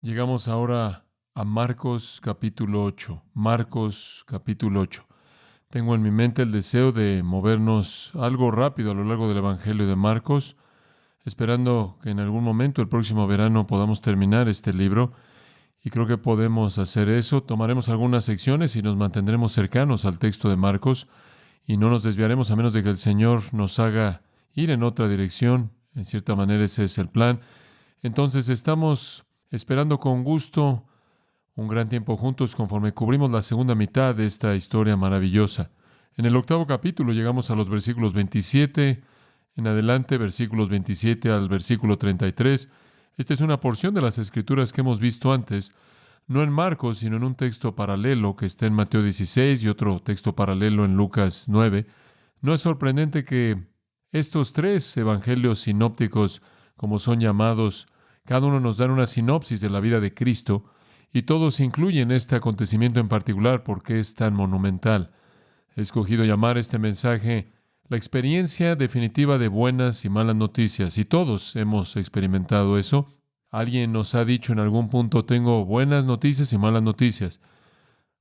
Llegamos ahora a Marcos capítulo 8. Marcos capítulo 8. Tengo en mi mente el deseo de movernos algo rápido a lo largo del Evangelio de Marcos, esperando que en algún momento el próximo verano podamos terminar este libro. Y creo que podemos hacer eso. Tomaremos algunas secciones y nos mantendremos cercanos al texto de Marcos y no nos desviaremos a menos de que el Señor nos haga ir en otra dirección. En cierta manera ese es el plan. Entonces estamos esperando con gusto un gran tiempo juntos conforme cubrimos la segunda mitad de esta historia maravillosa. En el octavo capítulo llegamos a los versículos 27 en adelante, versículos 27 al versículo 33. Esta es una porción de las Escrituras que hemos visto antes, no en Marcos, sino en un texto paralelo que está en Mateo 16 y otro texto paralelo en Lucas 9. No es sorprendente que estos tres evangelios sinópticos, como son llamados, cada uno nos dan una sinopsis de la vida de Cristo y todos incluyen este acontecimiento en particular porque es tan monumental. He escogido llamar este mensaje la experiencia definitiva de buenas y malas noticias, y todos hemos experimentado eso. Alguien nos ha dicho en algún punto: tengo buenas noticias y malas noticias.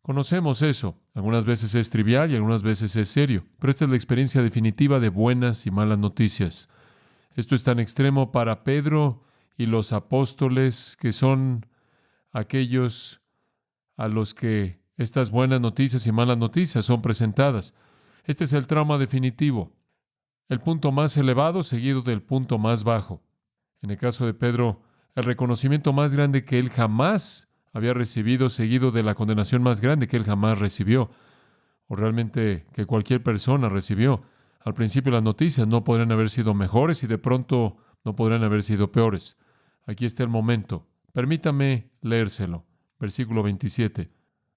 Conocemos eso. Algunas veces es trivial y algunas veces es serio, pero esta es la experiencia definitiva de buenas y malas noticias. Esto es tan extremo para Pedro y los apóstoles, que son aquellos a los que estas buenas noticias y malas noticias son presentadas. Este es el trauma definitivo, el punto más elevado seguido del punto más bajo. En el caso de Pedro, el reconocimiento más grande que él jamás había recibido, seguido de la condenación más grande que él jamás recibió, o realmente que cualquier persona recibió. Al principio las noticias no podrían haber sido mejores y de pronto no podrían haber sido peores. Aquí está el momento. Permítame leérselo. Versículo 27.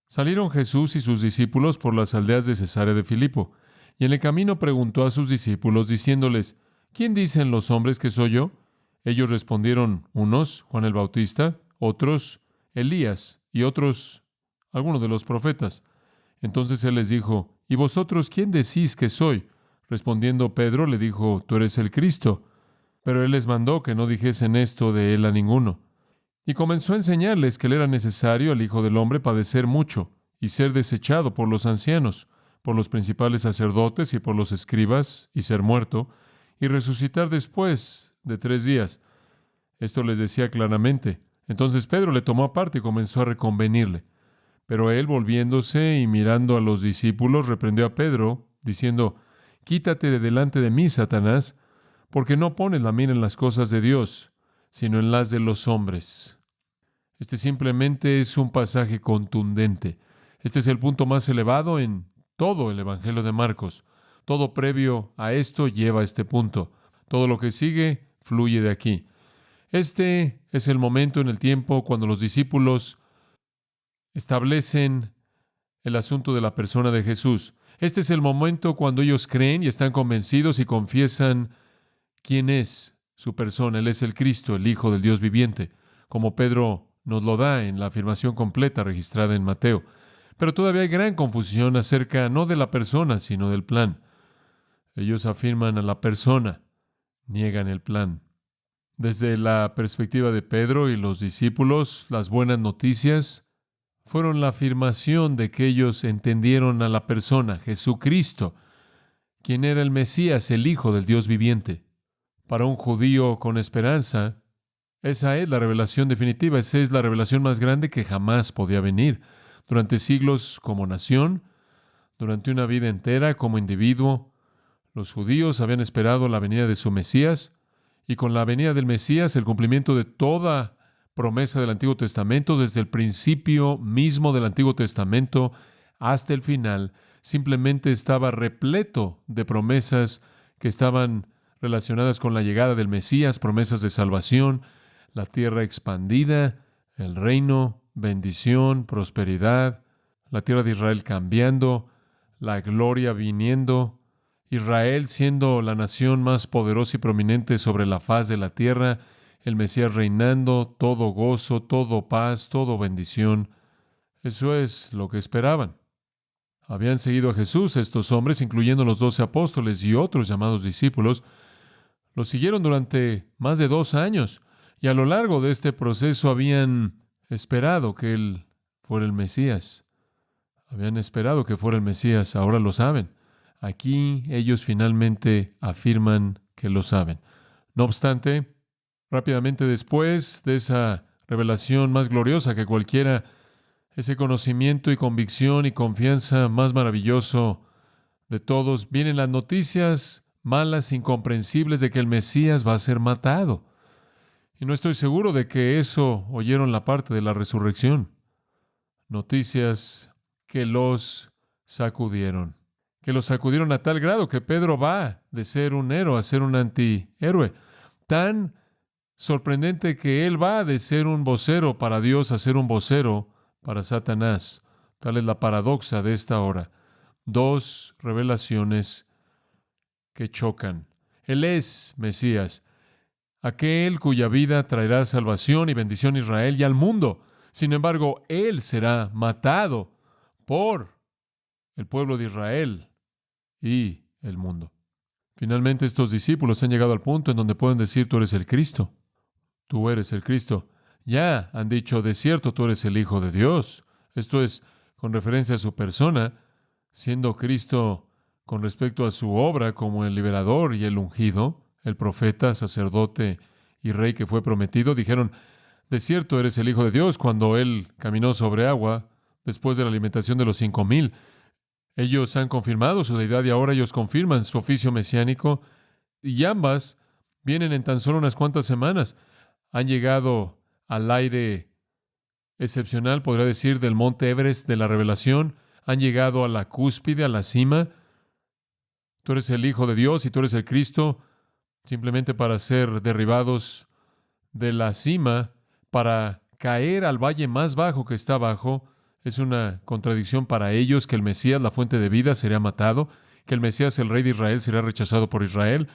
Salieron Jesús y sus discípulos por las aldeas de Cesarea de Filipo, y en el camino preguntó a sus discípulos, diciéndoles: ¿Quién dicen los hombres que soy yo? Ellos respondieron: unos, Juan el Bautista; otros, Elías; y otros, algunos de los profetas. Entonces él les dijo: ¿Y vosotros quién decís que soy? Respondiendo Pedro le dijo: Tú eres el Cristo. Pero él les mandó que no dijesen esto de él a ninguno. Y comenzó a enseñarles que le era necesario al Hijo del Hombre padecer mucho y ser desechado por los ancianos, por los principales sacerdotes y por los escribas, y ser muerto, y resucitar después de 3 días. Esto les decía claramente. Entonces Pedro le tomó aparte y comenzó a reconvenirle. Pero él, volviéndose y mirando a los discípulos, reprendió a Pedro, diciendo: Quítate de delante de mí, Satanás, porque no pones la mira en las cosas de Dios, sino en las de los hombres. Este simplemente es un pasaje contundente. Este es el punto más elevado en todo el Evangelio de Marcos. Todo previo a esto lleva a este punto. Todo lo que sigue fluye de aquí. Este es el momento en el tiempo cuando los discípulos establecen el asunto de la persona de Jesús. Este es el momento cuando ellos creen y están convencidos y confiesan quién es su persona. Él es el Cristo, el Hijo del Dios viviente, como Pedro nos lo da en la afirmación completa registrada en Mateo. Pero todavía hay gran confusión acerca no de la persona, sino del plan. Ellos afirman a la persona, niegan el plan. Desde la perspectiva de Pedro y los discípulos, las buenas noticias fueron la afirmación de que ellos entendieron a la persona, Jesucristo, quien era el Mesías, el Hijo del Dios viviente. Para un judío con esperanza, esa es la revelación definitiva, esa es la revelación más grande que jamás podía venir. Durante siglos como nación, durante una vida entera como individuo, los judíos habían esperado la venida de su Mesías, y con la venida del Mesías, el cumplimiento de toda promesa del Antiguo Testamento, desde el principio mismo del Antiguo Testamento hasta el final, simplemente estaba repleto de promesas que estaban relacionadas con la llegada del Mesías, promesas de salvación, la tierra expandida, el reino, bendición, prosperidad, la tierra de Israel cambiando, la gloria viniendo, Israel siendo la nación más poderosa y prominente sobre la faz de la tierra, el Mesías reinando, todo gozo, todo paz, todo bendición. Eso es lo que esperaban. Habían seguido a Jesús estos hombres, incluyendo los 12 apóstoles y otros llamados discípulos. Los siguieron durante más de 2 años, y a lo largo de este proceso habían esperado que Él fuera el Mesías. Habían esperado que fuera el Mesías, ahora lo saben. Aquí ellos finalmente afirman que lo saben. No obstante, rápidamente después de esa revelación más gloriosa que cualquiera, ese conocimiento y convicción y confianza más maravilloso de todos, vienen las noticias malas, incomprensibles de que el Mesías va a ser matado. Y no estoy seguro de que eso oyeron la parte de la resurrección. Noticias que los sacudieron. Que los sacudieron a tal grado que Pedro va de ser un héroe a ser un antihéroe. Tan sorprendente que él va de ser un vocero para Dios a ser un vocero para Satanás. Tal es la paradoja de esta hora. Dos revelaciones que chocan. Él es Mesías, aquel cuya vida traerá salvación y bendición a Israel y al mundo. Sin embargo, él será matado por el pueblo de Israel y el mundo. Finalmente, estos discípulos han llegado al punto en donde pueden decir: tú eres el Cristo. Tú eres el Cristo. Ya han dicho: de cierto, tú eres el Hijo de Dios. Esto es con referencia a su persona, siendo Cristo con respecto a su obra como el liberador y el ungido, el profeta, sacerdote y rey que fue prometido. Dijeron: de cierto, eres el Hijo de Dios, cuando Él caminó sobre agua después de la alimentación de los 5,000. Ellos han confirmado su deidad y ahora ellos confirman su oficio mesiánico, y ambas vienen en tan solo unas cuantas semanas. Han llegado al aire excepcional, podría decir, del monte Everest de la revelación. Han llegado a la cúspide, a la cima. Tú eres el Hijo de Dios y tú eres el Cristo, simplemente para ser derribados de la cima, para caer al valle más bajo que está abajo. Es una contradicción para ellos que el Mesías, la fuente de vida, sería matado, que el Mesías, el Rey de Israel, será rechazado por Israel.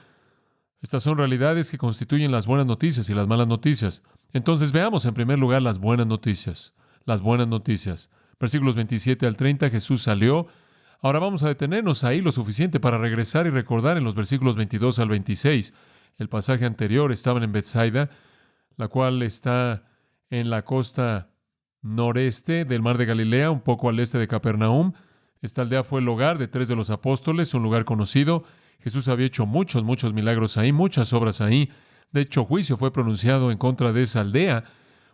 Estas son realidades que constituyen las buenas noticias y las malas noticias. Entonces veamos en primer lugar las buenas noticias. Las buenas noticias. Versículos 27 al 30, Jesús salió. Ahora vamos a detenernos ahí lo suficiente para regresar y recordar en los versículos 22 al 26. El pasaje anterior estaban en Bethsaida, la cual está en la costa noreste del mar de Galilea, un poco al este de Capernaum. Esta aldea fue el hogar de 3 de los apóstoles, un lugar conocido. Jesús había hecho muchos milagros ahí, muchas obras ahí. De hecho, juicio fue pronunciado en contra de esa aldea,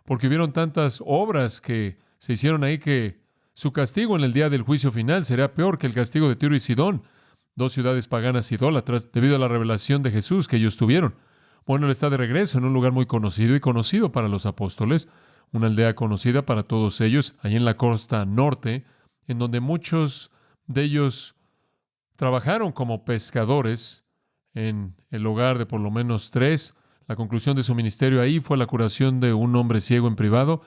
porque vieron tantas obras que se hicieron ahí que su castigo en el día del juicio final será peor que el castigo de Tiro y Sidón, dos ciudades paganas idólatras, debido a la revelación de Jesús que ellos tuvieron. Bueno, Él está de regreso en un lugar muy conocido y conocido para los apóstoles, una aldea conocida para todos ellos, ahí en la costa norte, en donde muchos de ellos trabajaron como pescadores en el hogar de por lo menos 3. La conclusión de su ministerio ahí fue la curación de un hombre ciego en privado.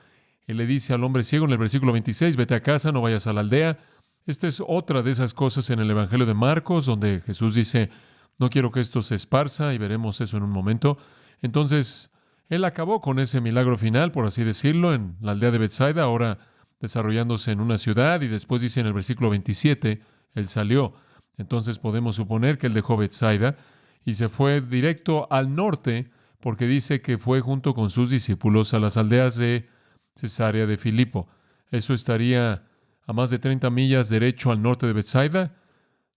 Él le dice al hombre ciego en el versículo 26, vete a casa, no vayas a la aldea. Esta es otra de esas cosas en el Evangelio de Marcos, donde Jesús dice: no quiero que esto se esparza, y veremos eso en un momento. Entonces, Él acabó con ese milagro final, por así decirlo, en la aldea de Bethsaida, ahora desarrollándose en una ciudad, y después dice en el versículo 27, Él salió. Entonces podemos suponer que Él dejó Bethsaida y se fue directo al norte, porque dice que fue junto con sus discípulos a las aldeas de Cesarea de Filipo. Eso estaría a más de 30 millas derecho al norte de Bethsaida,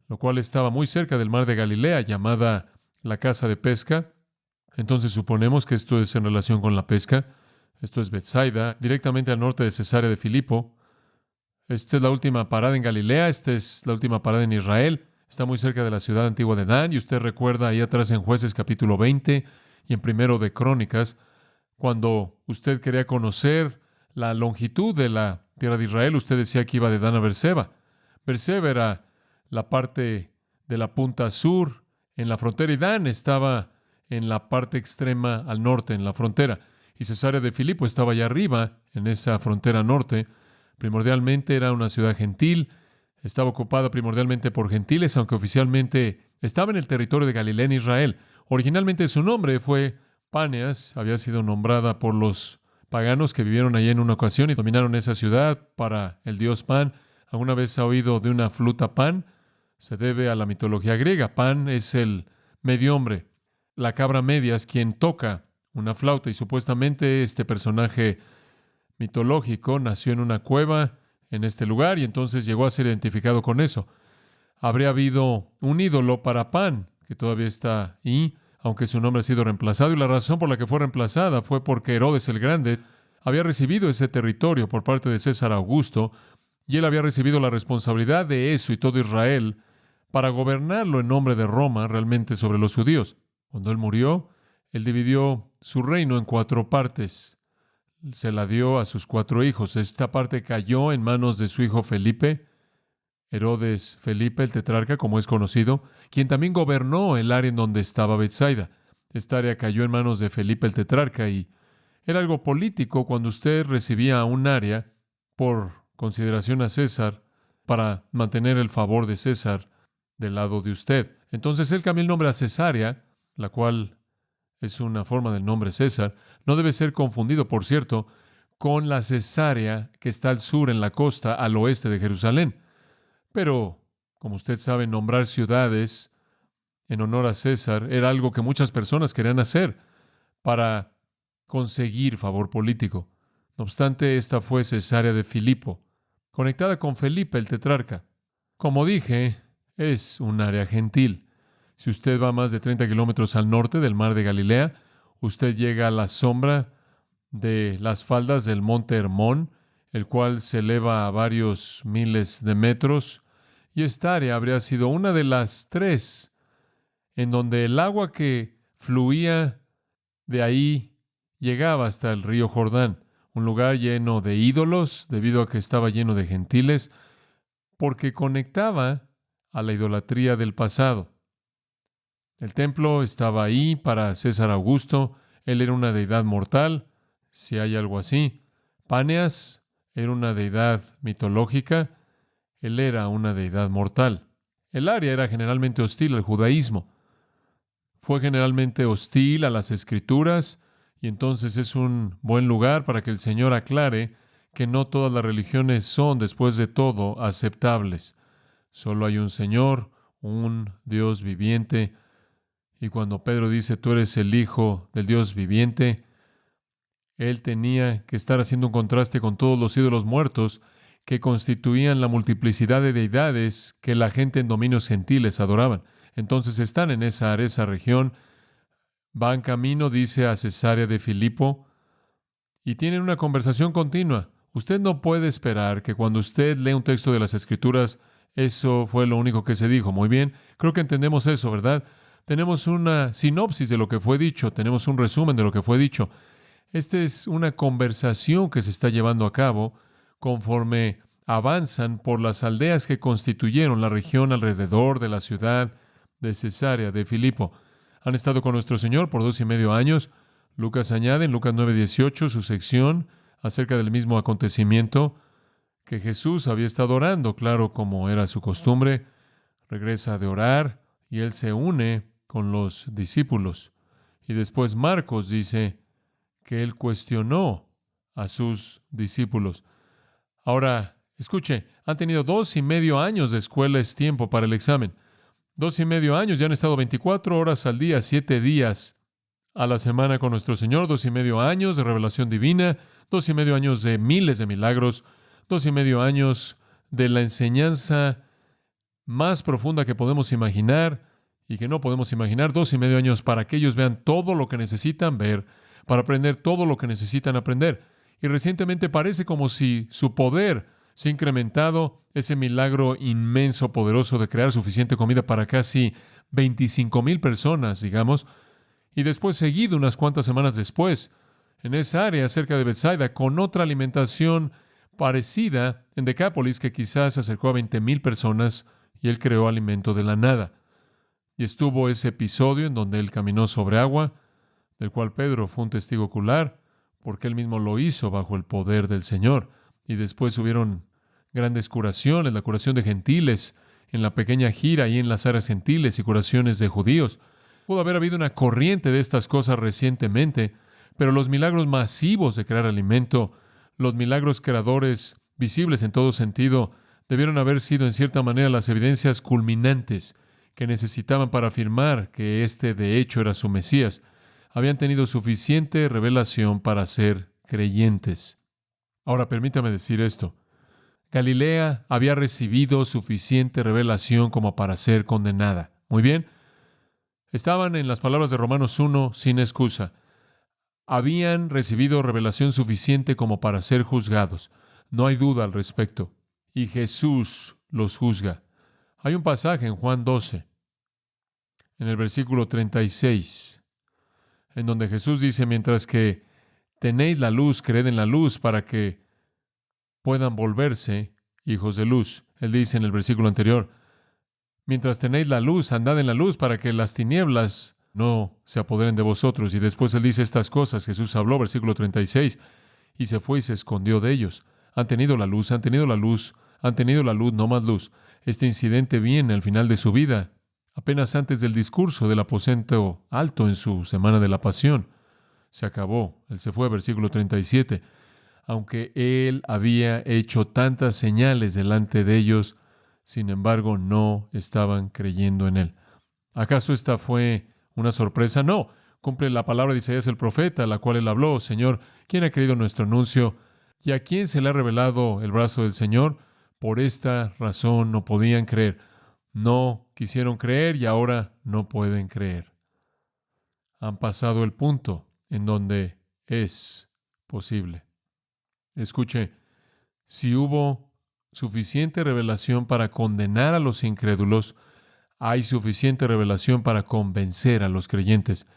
lo cual estaba muy cerca del mar de Galilea, llamada la casa de pesca. Entonces suponemos que esto es en relación con la pesca. Esto es Bethsaida, directamente al norte de Cesarea de Filipo. Esta es la última parada en Galilea, esta es la última parada en Israel. Está muy cerca de la ciudad antigua de Dan, y usted recuerda ahí atrás en Jueces capítulo 20 y en Primero de Crónicas, cuando usted quería conocer la longitud de la tierra de Israel, usted decía que iba de Dan a Beerseba. Beerseba era la parte de la punta sur en la frontera, y Dan estaba en la parte extrema al norte, en la frontera. Y Cesarea de Filipo estaba allá arriba, en esa frontera norte. Primordialmente era una ciudad gentil, estaba ocupada primordialmente por gentiles, aunque oficialmente estaba en el territorio de Galilea en Israel. Originalmente su nombre fue Paneas, había sido nombrada por los paganos que vivieron allí en una ocasión y dominaron esa ciudad para el dios Pan. ¿Alguna vez ha oído de una fluta Pan? Se debe a la mitología griega. Pan es el medio hombre, la cabra media es quien toca una flauta, y supuestamente este personaje mitológico, nació en una cueva en este lugar y entonces llegó a ser identificado con eso. Habría habido un ídolo para Pan, que todavía está ahí, aunque su nombre ha sido reemplazado, y la razón por la que fue reemplazada fue porque Herodes el Grande había recibido ese territorio por parte de César Augusto, y él había recibido la responsabilidad de eso y todo Israel para gobernarlo en nombre de Roma realmente sobre los judíos. Cuando él murió, él dividió su reino en 4 partes. Se la dio a sus 4 hijos. Esta parte cayó en manos de su hijo Felipe, Herodes Felipe, el tetrarca, como es conocido, quien también gobernó el área en donde estaba Betsaida. Esta área cayó en manos de Felipe el tetrarca y era algo político cuando usted recibía un área por consideración a César para mantener el favor de César del lado de usted. Entonces él cambió el nombre a Cesarea, la cual es una forma del nombre César. No debe ser confundido, por cierto, con la Cesarea que está al sur en la costa, al oeste de Jerusalén. Pero, como usted sabe, nombrar ciudades en honor a César era algo que muchas personas querían hacer para conseguir favor político. No obstante, esta fue Cesarea de Filipo, conectada con Felipe el tetrarca. Como dije, es un área gentil. Si usted va más de 30 kilómetros al norte del mar de Galilea, usted llega a la sombra de las faldas del monte Hermón, el cual se eleva a varios miles de metros, y esta área habría sido una de las 3 en donde el agua que fluía de ahí llegaba hasta el río Jordán, un lugar lleno de ídolos, debido a que estaba lleno de gentiles, porque conectaba a la idolatría del pasado. El templo estaba ahí para César Augusto, él era una deidad mortal, si hay algo así. Páneas era una deidad mitológica, él era una deidad mortal. El área era generalmente hostil al judaísmo, fue generalmente hostil a las escrituras, y entonces es un buen lugar para que el Señor aclare que no todas las religiones son, después de todo, aceptables. Solo hay un Señor, un Dios viviente, y cuando Pedro dice, tú eres el Hijo del Dios viviente, él tenía que estar haciendo un contraste con todos los ídolos muertos que constituían la multiplicidad de deidades que la gente en dominios gentiles adoraban. Entonces están en esa región, van camino, dice, a Cesarea de Filipo, y tienen una conversación continua. Usted no puede esperar que cuando usted lee un texto de las Escrituras, eso fue lo único que se dijo. Muy bien, creo que entendemos eso, ¿verdad? Tenemos una sinopsis de lo que fue dicho, tenemos un resumen de lo que fue dicho. Esta es una conversación que se está llevando a cabo conforme avanzan por las aldeas que constituyeron la región alrededor de la ciudad de Cesarea de Filipo. Han estado con nuestro Señor por 2.5 años. Lucas añade en Lucas 9:18 su sección acerca del mismo acontecimiento que Jesús había estado orando, claro, como era su costumbre. Regresa de orar y él se une con los discípulos. Y después Marcos dice que él cuestionó a sus discípulos. Ahora, escuche, han tenido 2.5 años de escuela, es tiempo para el examen. 2.5 años, ya han estado 24 horas al día, 7 días a la semana con nuestro Señor, 2.5 años de revelación divina, 2.5 años de miles de milagros, 2.5 años de la enseñanza más profunda que podemos imaginar y que no podemos imaginar, 2.5 años para que ellos vean todo lo que necesitan ver, para aprender todo lo que necesitan aprender. Y recientemente parece como si su poder se ha incrementado, ese milagro inmenso, poderoso de crear suficiente comida para casi 25,000 personas, digamos, y después seguido unas cuantas semanas después, en esa área cerca de Betsaida, con otra alimentación parecida en Decápolis que quizás se acercó a 20,000 personas y él creó alimento de la nada. Y estuvo ese episodio en donde él caminó sobre agua, del cual Pedro fue un testigo ocular, porque él mismo lo hizo bajo el poder del Señor. Y después hubieron grandes curaciones, la curación de gentiles en la pequeña gira y en las áreas gentiles y curaciones de judíos. Pudo haber habido una corriente de estas cosas recientemente, pero los milagros masivos de crear alimento, los milagros creadores visibles en todo sentido, debieron haber sido en cierta manera las evidencias culminantes que necesitaban para afirmar que este de hecho era su Mesías. Habían tenido suficiente revelación para ser creyentes. Ahora, permítame decir esto. Galilea había recibido suficiente revelación como para ser condenada. Muy bien. Estaban en las palabras de Romanos 1 sin excusa. Habían recibido revelación suficiente como para ser juzgados. No hay duda al respecto. Y Jesús los juzga. Hay un pasaje en Juan 12, en el versículo 36, en donde Jesús dice, mientras que tenéis la luz, creed en la luz para que puedan volverse hijos de luz. Él dice en el versículo anterior, mientras tenéis la luz, andad en la luz para que las tinieblas no se apoderen de vosotros. Y después él dice estas cosas. Jesús habló, versículo 36, y se fue y se escondió de ellos. Han tenido la luz, han tenido la luz, han tenido la luz, no más luz. Este incidente viene al final de su vida, apenas antes del discurso del aposento alto en su semana de la pasión. Se acabó. Él se fue, versículo 37. Aunque él había hecho tantas señales delante de ellos, sin embargo, no estaban creyendo en él. ¿Acaso esta fue una sorpresa? No. Cumple la palabra de Isaías el profeta, la cual él habló. Señor, ¿quién ha creído nuestro anuncio? ¿Y a quién se le ha revelado el brazo del Señor? Por esta razón no podían creer. No quisieron creer y ahora no pueden creer. Han pasado el punto en donde es posible. Escuche, si hubo suficiente revelación para condenar a los incrédulos, hay suficiente revelación para convencer a los creyentes.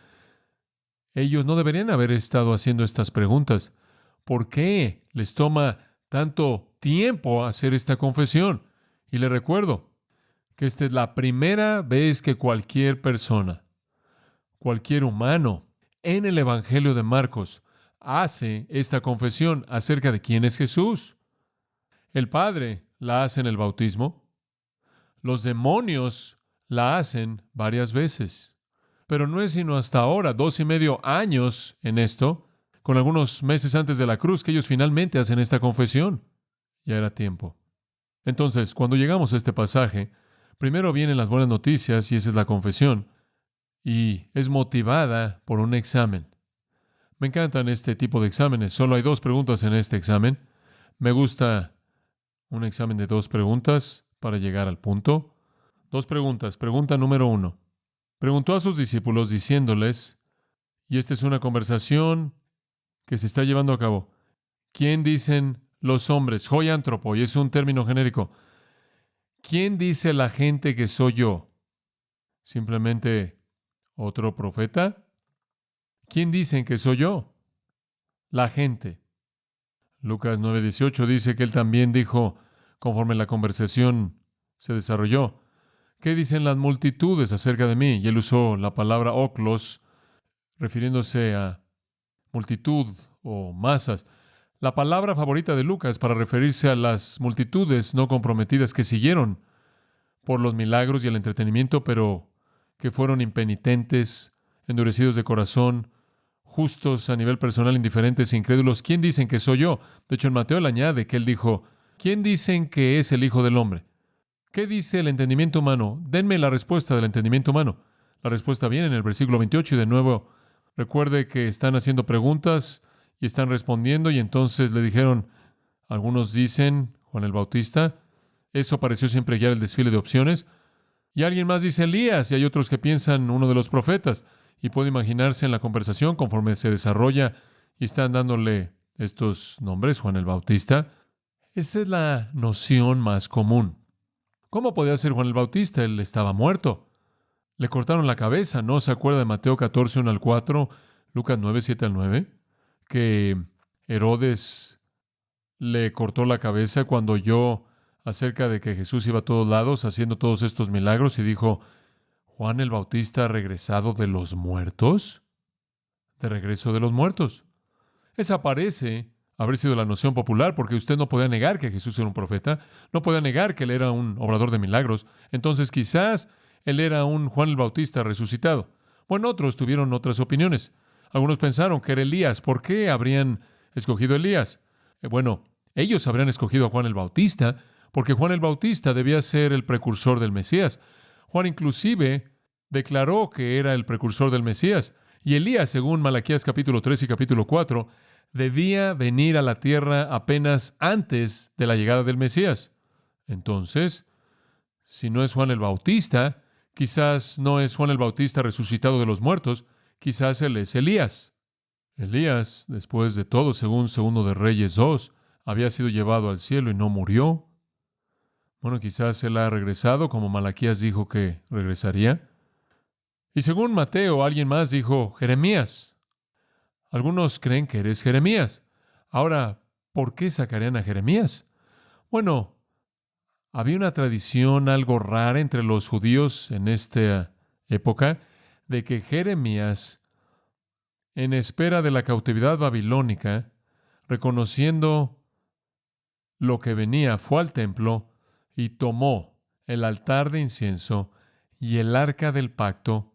Ellos no deberían haber estado haciendo estas preguntas. ¿Por qué les toma tanto tiempo hacer esta confesión? Y les recuerdo que esta es la primera vez que cualquier persona, cualquier humano, en el Evangelio de Marcos, hace esta confesión acerca de quién es Jesús. El Padre la hace en el bautismo. Los demonios la hacen varias veces. Pero no es sino hasta ahora, 2.5 años en esto, con algunos meses antes de la cruz, que ellos finalmente hacen esta confesión. Ya era tiempo. Entonces, cuando llegamos a este pasaje, primero vienen las buenas noticias y esa es la confesión. Y es motivada por un examen. Me encantan este tipo de exámenes. Solo hay 2 preguntas en este examen. Me gusta un examen de 2 preguntas para llegar al punto. 2 preguntas. Pregunta número 1. Preguntó a sus discípulos diciéndoles, y esta es una conversación que se está llevando a cabo, ¿quién dicen los hombres? Hoiántropo, y es un término genérico. ¿Quién dice la gente que soy yo? ¿Simplemente otro profeta? ¿Quién dicen que soy yo? La gente. Lucas 9:18 dice que él también dijo, conforme la conversación se desarrolló, ¿qué dicen las multitudes acerca de mí? Y él usó la palabra oklos, refiriéndose a multitud o masas. La palabra favorita de Lucas para referirse a las multitudes no comprometidas que siguieron por los milagros y el entretenimiento, pero que fueron impenitentes, endurecidos de corazón, justos a nivel personal, indiferentes, incrédulos. ¿Quién dicen que soy yo? De hecho, en Mateo le añade que él dijo, ¿quién dicen que es el Hijo del Hombre? ¿Qué dice el entendimiento humano? Denme la respuesta del entendimiento humano. La respuesta viene en el versículo 28 y de nuevo, recuerde que están haciendo preguntas y están respondiendo y entonces le dijeron, algunos dicen Juan el Bautista. Eso pareció siempre guiar el desfile de opciones. Y alguien más dice Elías y hay otros que piensan uno de los profetas. Y puede imaginarse en la conversación conforme se desarrolla y están dándole estos nombres, Juan el Bautista. Esa es la noción más común. ¿Cómo podía ser Juan el Bautista? Él estaba muerto. Le cortaron la cabeza. ¿No se acuerda de Mateo 14, 1 al 4, Lucas 9, 7 al 9? Que Herodes le cortó la cabeza cuando oyó acerca de que Jesús iba a todos lados haciendo todos estos milagros y dijo, ¿Juan el Bautista ha regresado de los muertos? De regreso de los muertos. Esa parece haber sido la noción popular porque usted no podía negar que Jesús era un profeta, no podía negar que él era un obrador de milagros. Entonces quizás él era un Juan el Bautista resucitado. Bueno, otros tuvieron otras opiniones. Algunos pensaron que era Elías. ¿Por qué habrían escogido a Elías? Bueno, ellos habrían escogido a Juan el Bautista porque Juan el Bautista debía ser el precursor del Mesías. Juan inclusive declaró que era el precursor del Mesías. Y Elías, según Malaquías capítulo 3 y capítulo 4, debía venir a la tierra apenas antes de la llegada del Mesías. Entonces, si no es Juan el Bautista, quizás no es Juan el Bautista resucitado de los muertos, quizás él es Elías. Elías, después de todo, según Segundo de Reyes 2, había sido llevado al cielo y no murió. Bueno, quizás él ha regresado, como Malaquías dijo que regresaría. Y según Mateo, alguien más dijo Jeremías. Algunos creen que eres Jeremías. Ahora, ¿por qué sacarían a Jeremías? Bueno, había una tradición algo rara entre los judíos en esta época de que Jeremías, en espera de la cautividad babilónica, reconociendo lo que venía, fue al templo y tomó el altar de incienso y el arca del pacto,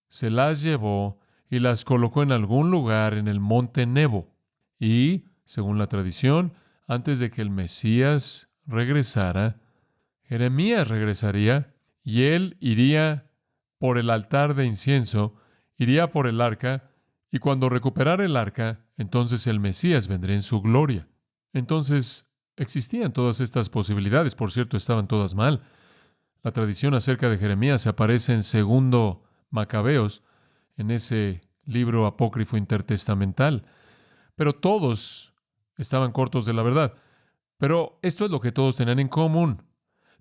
se las llevó y las colocó en algún lugar en el monte Nebo. Y, según la tradición, antes de que el Mesías regresara, Jeremías regresaría y él iría por el altar de incienso, iría por el arca, y cuando recuperara el arca, entonces el Mesías vendría en su gloria. Entonces, existían todas estas posibilidades. Por cierto, estaban todas mal. La tradición acerca de Jeremías aparece en Segundo Macabeos, en ese libro apócrifo intertestamental. Pero todos estaban cortos de la verdad. Pero esto es lo que todos tenían en común.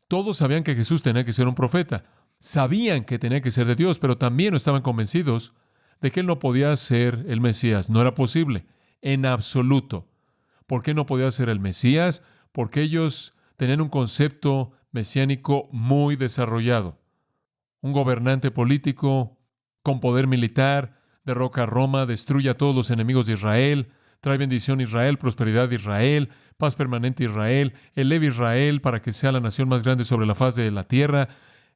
Todos sabían que Jesús tenía que ser un profeta. Sabían que tenía que ser de Dios, pero también estaban convencidos de que él no podía ser el Mesías. No era posible, en absoluto. ¿Por qué no podía ser el Mesías? Porque ellos tenían un concepto mesiánico muy desarrollado. Un gobernante político con poder militar, derroca a Roma, destruye a todos los enemigos de Israel, trae bendición a Israel, prosperidad a Israel, paz permanente a Israel, eleva a Israel para que sea la nación más grande sobre la faz de la tierra.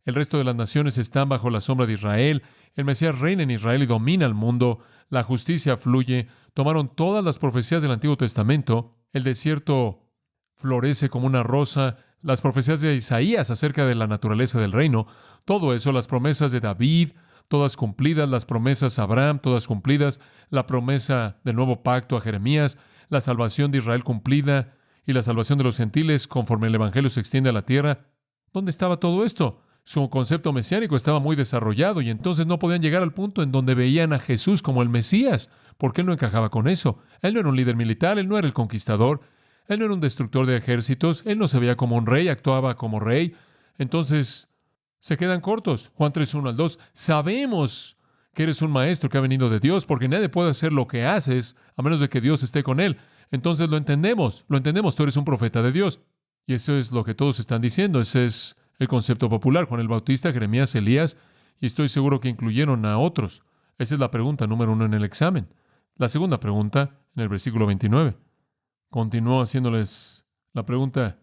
El resto de las naciones están bajo la sombra de Israel. El Mesías reina en Israel y domina el mundo. La justicia fluye. Tomaron todas las profecías del Antiguo Testamento. El desierto florece como una rosa. Las profecías de Isaías acerca de la naturaleza del reino. Todo eso, las promesas de David, todas cumplidas. Las promesas a Abraham, todas cumplidas. La promesa del nuevo pacto a Jeremías. La salvación de Israel cumplida. Y la salvación de los gentiles conforme el Evangelio se extiende a la tierra. ¿Dónde estaba todo esto? Su concepto mesiánico estaba muy desarrollado y entonces no podían llegar al punto en donde veían a Jesús como el Mesías, porque él no encajaba con eso. Él no era un líder militar, él no era el conquistador, él no era un destructor de ejércitos, él no se veía como un rey, actuaba como rey. Entonces, se quedan cortos. Juan 3:1 al 2. Sabemos que eres un maestro que ha venido de Dios, porque nadie puede hacer lo que haces a menos de que Dios esté con él. Entonces lo entendemos, tú eres un profeta de Dios. Y eso es lo que todos están diciendo, ese es el concepto popular. Juan el Bautista, Jeremías, Elías, y estoy seguro que incluyeron a otros. Esa es la pregunta número 1 en el examen. La segunda pregunta, en el versículo 29. Continuó haciéndoles la pregunta,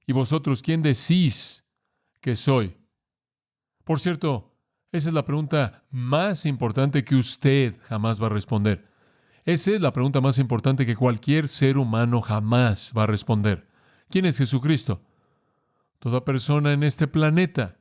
¿y vosotros quién decís que soy? Por cierto, esa es la pregunta más importante que usted jamás va a responder. Esa es la pregunta más importante que cualquier ser humano jamás va a responder. ¿Quién es Jesucristo? Toda persona en este planeta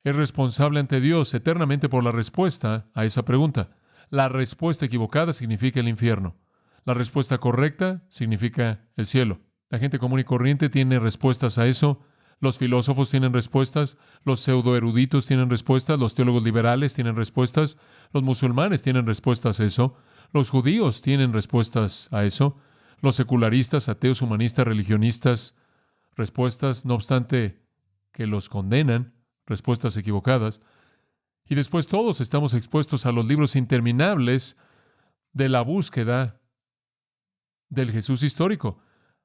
es responsable ante Dios eternamente por la respuesta a esa pregunta. La respuesta equivocada significa el infierno. La respuesta correcta significa el cielo. La gente común y corriente tiene respuestas a eso. Los filósofos tienen respuestas. Los pseudoeruditos tienen respuestas. Los teólogos liberales tienen respuestas. Los musulmanes tienen respuestas a eso. Los judíos tienen respuestas a eso. Los secularistas, ateos, humanistas, religionistas, respuestas, no obstante que los condenan, respuestas equivocadas. Y después todos estamos expuestos a los libros interminables de la búsqueda del Jesús histórico.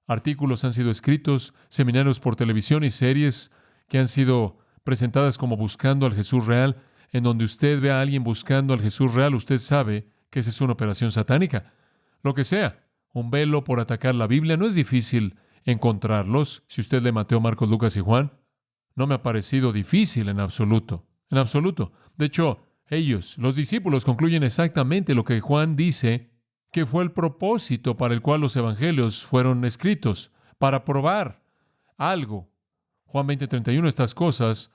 Artículos han sido escritos, seminarios por televisión y series que han sido presentadas como buscando al Jesús real. En donde usted ve a alguien buscando al Jesús real, usted sabe que esa es una operación satánica. Lo que sea, un velo por atacar la Biblia, no es difícil encontrarlos. Si usted lee Mateo, Marcos, Lucas y Juan, no me ha parecido difícil en absoluto. En absoluto. De hecho, ellos, los discípulos, concluyen exactamente lo que Juan dice que fue el propósito para el cual los evangelios fueron escritos, para probar algo. Juan 20:31, estas cosas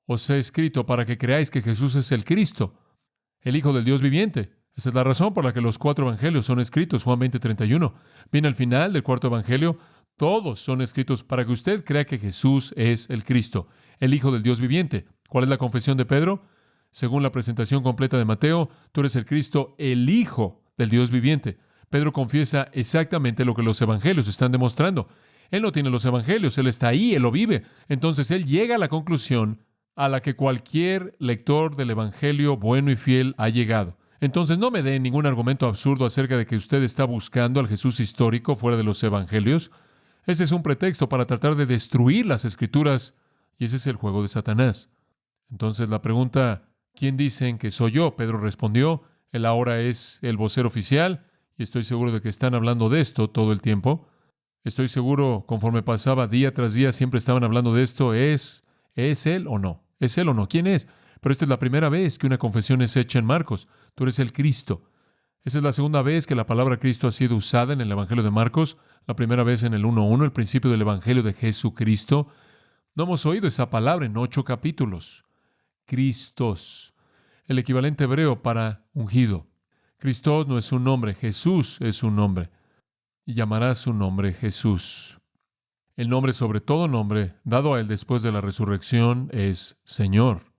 os he escrito para que creáis que Jesús es el Cristo, el Hijo del Dios viviente. Esa es la razón por la que los 4 evangelios son escritos. Juan 20:31. Viene al final del cuarto evangelio. Todos son escritos para que usted crea que Jesús es el Cristo, el Hijo del Dios viviente. ¿Cuál es la confesión de Pedro? Según la presentación completa de Mateo, tú eres el Cristo, el Hijo del Dios viviente. Pedro confiesa exactamente lo que los evangelios están demostrando. Él no tiene los evangelios, él está ahí, él lo vive. Entonces él llega a la conclusión a la que cualquier lector del evangelio bueno y fiel ha llegado. Entonces no me dé ningún argumento absurdo acerca de que usted está buscando al Jesús histórico fuera de los evangelios. Ese es un pretexto para tratar de destruir las Escrituras, y ese es el juego de Satanás. Entonces la pregunta, ¿quién dicen que soy yo? Pedro respondió, él ahora es el vocero oficial, y estoy seguro de que están hablando de esto todo el tiempo. Estoy seguro, conforme pasaba día tras día, siempre estaban hablando de esto. ¿Es él o no? ¿Es él o no? ¿Quién es? Pero esta es la primera vez que una confesión es hecha en Marcos. Tú eres el Cristo. Esa es la segunda vez que la palabra Cristo ha sido usada en el Evangelio de Marcos. La primera vez en el 1:1, el principio del Evangelio de Jesucristo. No hemos oído esa palabra en 8 capítulos. Cristos, el equivalente hebreo para ungido. Cristos no es un nombre, Jesús es un nombre. Y llamará su nombre Jesús. El nombre sobre todo nombre, dado a él después de la resurrección, es Señor.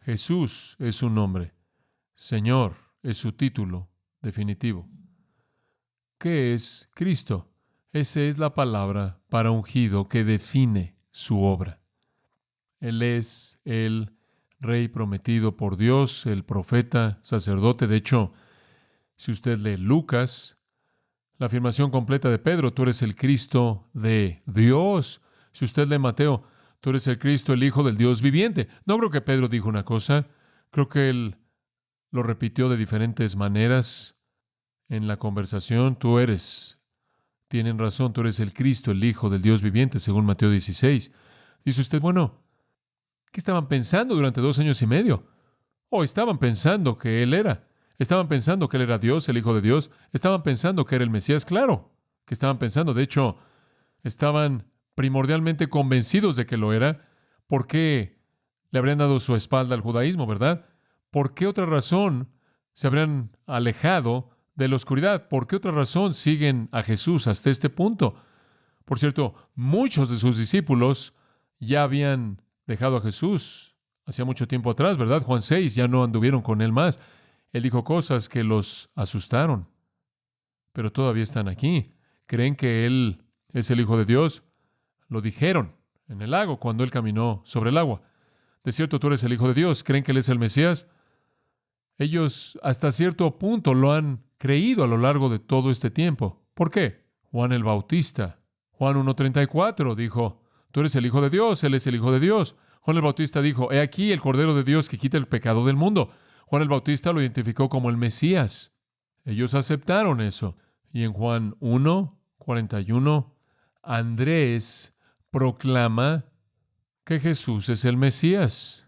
Jesús es su nombre. Señor es su título definitivo. ¿Qué es Cristo? Esa es la palabra para ungido que define su obra. Él es el Rey prometido por Dios, el profeta, sacerdote. De hecho, si usted lee Lucas, la afirmación completa de Pedro, tú eres el Cristo de Dios. Si usted lee Mateo, tú eres el Cristo, el Hijo del Dios viviente. No creo que Pedro dijo una cosa. Creo que él lo repitió de diferentes maneras en la conversación. Tienen razón, tú eres el Cristo, el Hijo del Dios viviente, según Mateo 16. Dice usted, bueno, ¿qué estaban pensando durante 2 años y medio? Estaban pensando que Él era. Estaban pensando que Él era Dios, el Hijo de Dios. Estaban pensando que era el Mesías, claro. Que estaban pensando, de hecho, estaban primordialmente convencidos de que lo era. ¿Por qué le habrían dado su espalda al judaísmo, verdad? ¿Por qué otra razón se habrían alejado de la oscuridad? ¿Por qué otra razón siguen a Jesús hasta este punto? Por cierto, muchos de sus discípulos ya habían dejado a Jesús hacía mucho tiempo atrás, ¿verdad? Juan 6, ya no anduvieron con él más. Él dijo cosas que los asustaron, pero todavía están aquí. ¿Creen que Él es el Hijo de Dios? Lo dijeron en el lago cuando Él caminó sobre el agua. De cierto, tú eres el Hijo de Dios. ¿Creen que Él es el Mesías? Ellos hasta cierto punto lo han creído a lo largo de todo este tiempo. ¿Por qué? Juan el Bautista. Juan 1:34 dijo, tú eres el Hijo de Dios, Él es el Hijo de Dios. Juan el Bautista dijo, he aquí el Cordero de Dios que quita el pecado del mundo. Juan el Bautista lo identificó como el Mesías. Ellos aceptaron eso. Y en Juan 1:41, Andrés proclama que Jesús es el Mesías.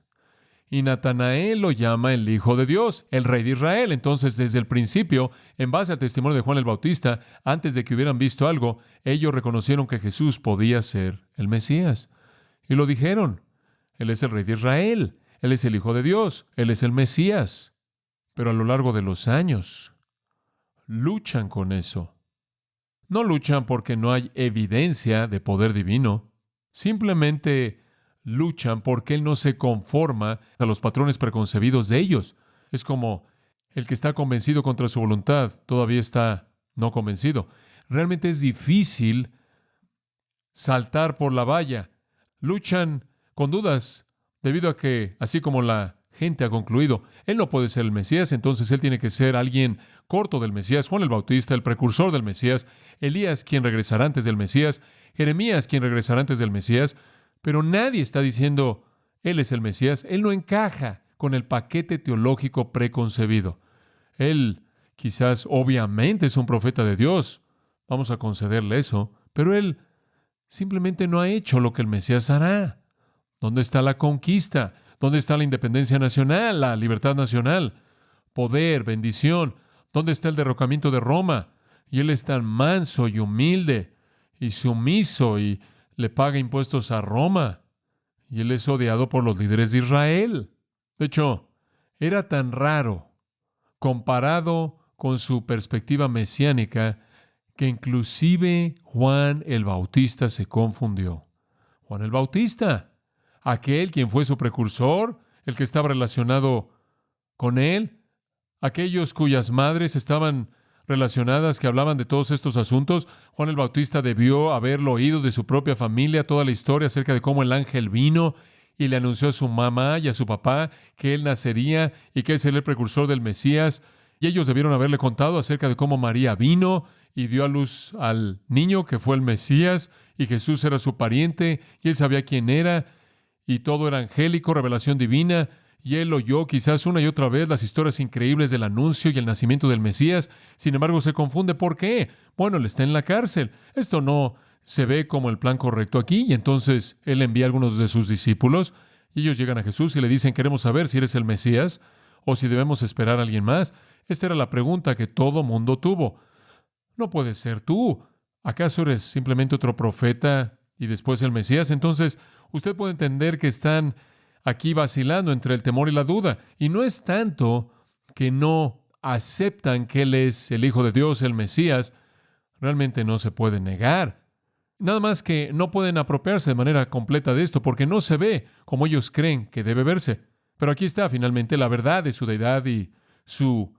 Y Natanael lo llama el Hijo de Dios, el Rey de Israel. Entonces, desde el principio, en base al testimonio de Juan el Bautista, antes de que hubieran visto algo, ellos reconocieron que Jesús podía ser el Mesías. Y lo dijeron. Él es el Rey de Israel. Él es el Hijo de Dios. Él es el Mesías. Pero a lo largo de los años, luchan con eso. No luchan porque no hay evidencia de poder divino. Simplemente luchan porque Él no se conforma a los patrones preconcebidos de ellos. Es como el que está convencido contra su voluntad, todavía está no convencido. Realmente es difícil saltar por la valla. Luchan con dudas debido a que, así como la gente ha concluido, Él no puede ser el Mesías, entonces Él tiene que ser alguien corto del Mesías. Juan el Bautista, el precursor del Mesías. Elías, quien regresará antes del Mesías. Jeremías, quien regresará antes del Mesías. Pero nadie está diciendo, Él es el Mesías. Él no encaja con el paquete teológico preconcebido. Él, quizás, obviamente, es un profeta de Dios. Vamos a concederle eso. Pero Él simplemente no ha hecho lo que el Mesías hará. ¿Dónde está la conquista? ¿Dónde está la independencia nacional, la libertad nacional? Poder, bendición. ¿Dónde está el derrocamiento de Roma? Y Él es tan manso y humilde y sumiso y le paga impuestos a Roma. Y Él es odiado por los líderes de Israel. De hecho, era tan raro comparado con su perspectiva mesiánica, que inclusive Juan el Bautista se confundió. Juan el Bautista, aquel quien fue su precursor, el que estaba relacionado con él, aquellos cuyas madres estaban relacionadas, que hablaban de todos estos asuntos. Juan el Bautista debió haberlo oído de su propia familia, toda la historia acerca de cómo el ángel vino y le anunció a su mamá y a su papá que él nacería y que él sería el precursor del Mesías. Y ellos debieron haberle contado acerca de cómo María vino y dio a luz al niño que fue el Mesías, y Jesús era su pariente, y él sabía quién era, y todo era angélico, revelación divina. Y él oyó quizás una y otra vez las historias increíbles del anuncio y el nacimiento del Mesías. Sin embargo, se confunde. ¿Por qué? Bueno, él está en la cárcel. Esto no se ve como el plan correcto aquí. Y entonces él envía a algunos de sus discípulos, y ellos llegan a Jesús y le dicen: queremos saber si eres el Mesías o si debemos esperar a alguien más. Esta era la pregunta que todo mundo tuvo. No puedes ser tú. ¿Acaso eres simplemente otro profeta y después el Mesías? Entonces, usted puede entender que están aquí vacilando entre el temor y la duda. Y no es tanto que no aceptan que Él es el Hijo de Dios, el Mesías. Realmente no se puede negar. Nada más que no pueden apropiarse de manera completa de esto porque no se ve como ellos creen que debe verse. Pero aquí está finalmente la verdad de su deidad y su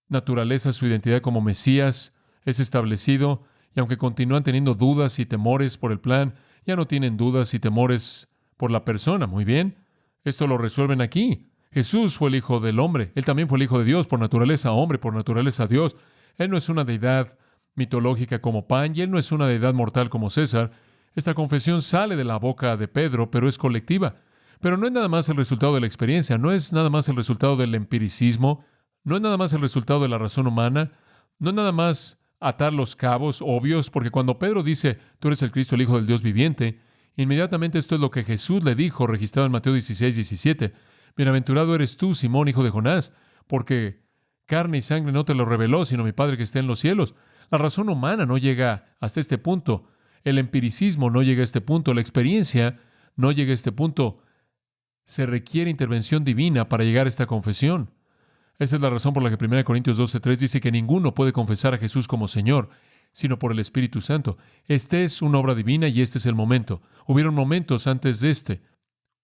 naturaleza, su identidad como Mesías es establecido. Y aunque continúan teniendo dudas y temores por el plan, ya no tienen dudas y temores por la persona. Muy bien. Esto lo resuelven aquí. Jesús fue el Hijo del Hombre. Él también fue el Hijo de Dios, por naturaleza hombre, por naturaleza Dios. Él no es una deidad mitológica como Pan, y Él no es una deidad mortal como César. Esta confesión sale de la boca de Pedro, pero es colectiva. Pero no es nada más el resultado de la experiencia, no es nada más el resultado del empiricismo, no es nada más el resultado de la razón humana, no es nada más atar los cabos obvios, porque cuando Pedro dice: tú eres el Cristo, el Hijo del Dios viviente, inmediatamente esto es lo que Jesús le dijo, registrado en Mateo 16, 17. Bienaventurado eres tú, Simón, hijo de Jonás, porque carne y sangre no te lo reveló, sino mi Padre que está en los cielos. La razón humana no llega hasta este punto. El empiricismo no llega a este punto. La experiencia no llega a este punto. Se requiere intervención divina para llegar a esta confesión. Esa es la razón por la que 1 Corintios 12:3 dice que ninguno puede confesar a Jesús como Señor, sino por el Espíritu Santo. Esta es una obra divina y este es el momento. Hubieron momentos antes de este.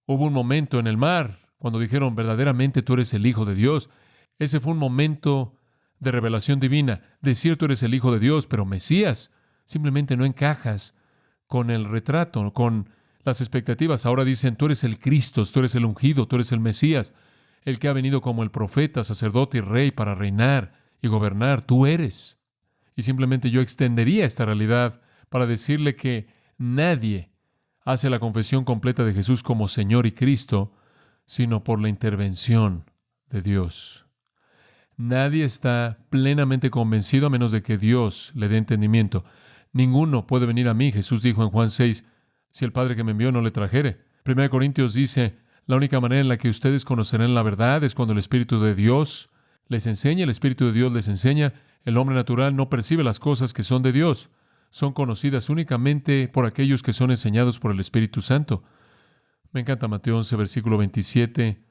Hubo un momento en el mar, cuando dijeron: verdaderamente tú eres el Hijo de Dios. Ese fue un momento de revelación divina. De cierto eres el Hijo de Dios, pero Mesías, simplemente no encajas con el retrato, con las expectativas. Ahora dicen: tú eres el Cristo, tú eres el ungido, tú eres el Mesías, el que ha venido como el profeta, sacerdote y rey para reinar y gobernar. Tú eres. Y simplemente yo extendería esta realidad para decirle que nadie hace la confesión completa de Jesús como Señor y Cristo, sino por la intervención de Dios. Nadie está plenamente convencido a menos de que Dios le dé entendimiento. Ninguno puede venir a mí, Jesús dijo en Juan 6, si el Padre que me envió no le trajere. 1 Corintios dice: la única manera en la que ustedes conocerán la verdad es cuando el Espíritu de Dios les enseña, el Espíritu de Dios les enseña. El hombre natural no percibe las cosas que son de Dios. Son conocidas únicamente por aquellos que son enseñados por el Espíritu Santo. Me encanta Mateo 11, versículo 27,